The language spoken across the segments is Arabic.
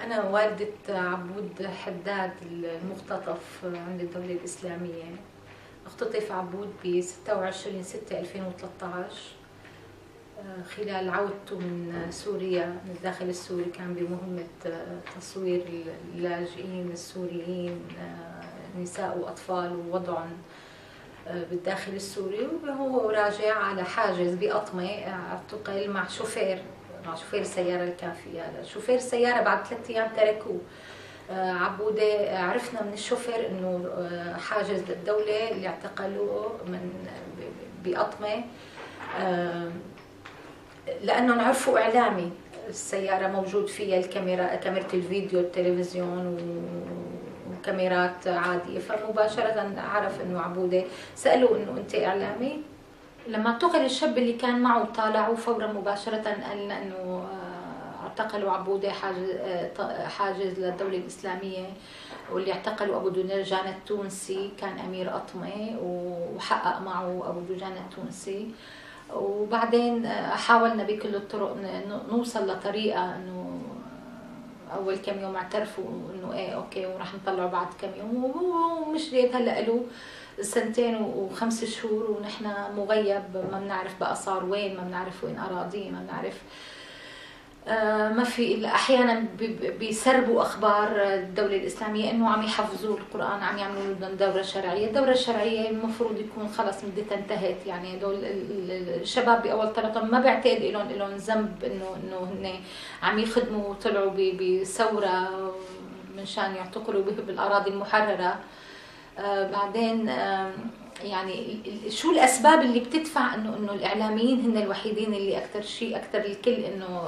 أنا والدة عبود حداد المختطف عند الدولة الإسلامية. اختطف عبود ب 26/6/2013 خلال عودته من سوريا، من الداخل السوري. كان بمهمة تصوير اللاجئين السوريين، نساء وأطفال، ووضعهم بالداخل السوري. وهو راجع على حاجز بأطمة اعتقل مع شوفير السيارة الكافية. شوفير السيارة بعد 3 أيام تركوه. عبودة عرفنا من الشوفير انه حاجز للدولة اللي اعتقلوه من بأطمة، لانهم عرفوا اعلامي. السيارة موجود فيها كاميرا الفيديو، التلفزيون وكاميرات عادية. فمباشرة عرف انه عبودة. سألوا انه انت اعلامي؟ لما اعتقل الشاب اللي كان معه طالعوا فورا مباشرة قال انه اعتقلوا عبودة حاجز للدولة الإسلامية، واللي اعتقلوا أبو دجانة التونسي كان أمير أطمة، وحقق معه أبو دجانة التونسي. وبعدين حاولنا بكل الطرق نوصل لطريقة انه اول كم يوم اعترفوا انه ايه اوكي وراح نطلعه بعد كم يوم، ومش ليت هلا له 2 و5 شهور ونحن مغيب. ما بنعرف بقى صار وين، ما بنعرف وين اراضيه، ما بنعرف. ما في احيانا بيسربوا اخبار الدوله الاسلاميه انه عم يحفظوا القران، عم يعملوا لهم دوره شرعيه. الدوره الشرعيه المفروض يكون خلص مدتها انتهت. يعني هدول الشباب باول طلعتهم ما بعتقد لهم ذنب انه هن عم يخدموا وطلعوا بثوره من شان يعتقلوا بالاراضي المحرره. بعدين يعني شو الاسباب اللي بتدفع انه الاعلاميين هن الوحيدين اللي اكثر الكل انه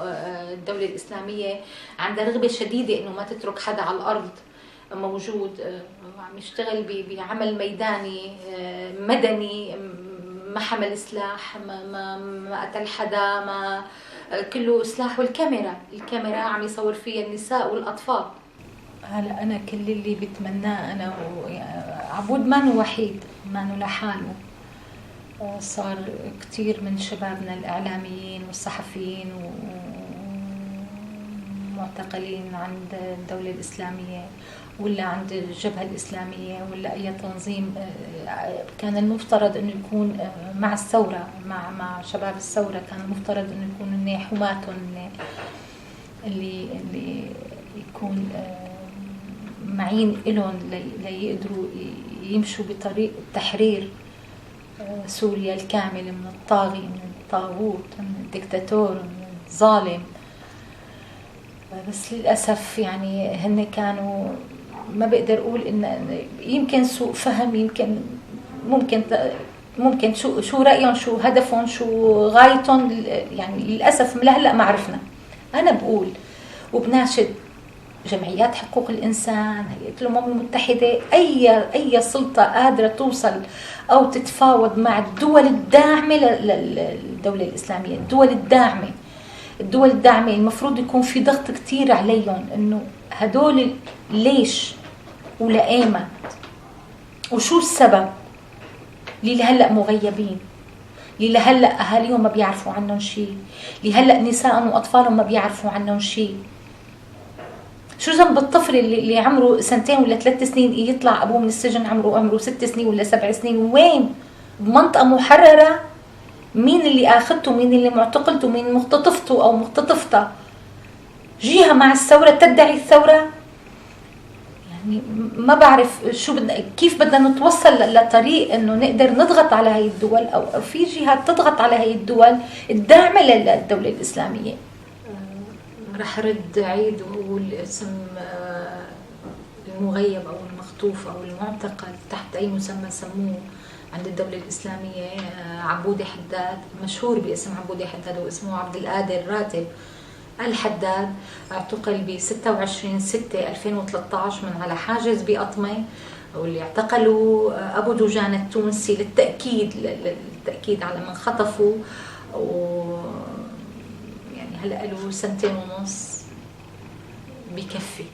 الدوله الاسلاميه عندها رغبه شديده انه ما تترك حدا على الارض موجود عم يشتغل بعمل ميداني مدني، ما حمل سلاح، ما قتل حدا، ما كله سلاح. والكاميرا عم يصور فيها النساء والاطفال. هلا انا كل اللي بتمناه انا عبود مانو وحيد، مانو لحاله. صار كثير من شبابنا الاعلاميين والصحفيين معتقلين عند الدولة الإسلامية ولا عند الجبهة الإسلامية ولا أي تنظيم. كان المفترض إنه يكون مع الثورة، مع شباب الثورة، كان المفترض إنه يكون حماتهم اللي يكون معين إلهم ليقدروا يمشوا بطريق تحرير سوريا الكاملة من الطاغي، من الطاغوت، من الدكتاتور، من الظالم. بس للأسف يعني هن كانوا، ما بقدر أقول إن يمكن سوء فهم، ممكن شو رأيهم، شو هدفهم، شو غايتهم. يعني للأسف لهلأ ما عرفنا. أنا بقول وبناشد جمعيات حقوق الإنسان، هيئة الأمم المتحدة، أي سلطة قادرة توصل أو تتفاوض مع الدول الداعمة للدولة الإسلامية. الدول الداعمة المفروض يكون في ضغط كتير عليهم إنه هدول ليش ولأيمت وشو السبب اللي لهلأ مغيبين، اللي لهلأ أهاليهم ما بيعرفوا عنهم شيء، اللي هلأ نسائهم وأطفالهم ما بيعرفوا عنهم شيء. شو ذنب الطفل اللي عمره 2 ولا 3 سنين يطلع أبوه من السجن عمره 6 سنين ولا 7 سنين؟ وين؟ بمنطقة محررة. مين اللي آخذته، مين اللي معتقلته، مين مختطفته أو مختطفته؟ جيها مع الثورة تدعي الثورة. يعني ما بعرف كيف بدنا نتوصل لطريق إنه نقدر نضغط على هاي الدول أو في جهات تضغط على هاي الدول الداعمة للدولة الإسلامية. رح رد عيد وأقول اسم المغيب أو المخطوف أو المعتقل تحت أي مسمى سموه عند الدولة الإسلامية عبودة حداد، مشهور باسم عبودة حداد، واسمه عبد القادر راتب الحداد. اعتقل ب 26/6/2013 من على حاجز بأطمة، واللي اعتقلوا أبو دجانة التونسي للتأكيد على من خطفوا. يعني هلأ له 2.5 سنين بكفي.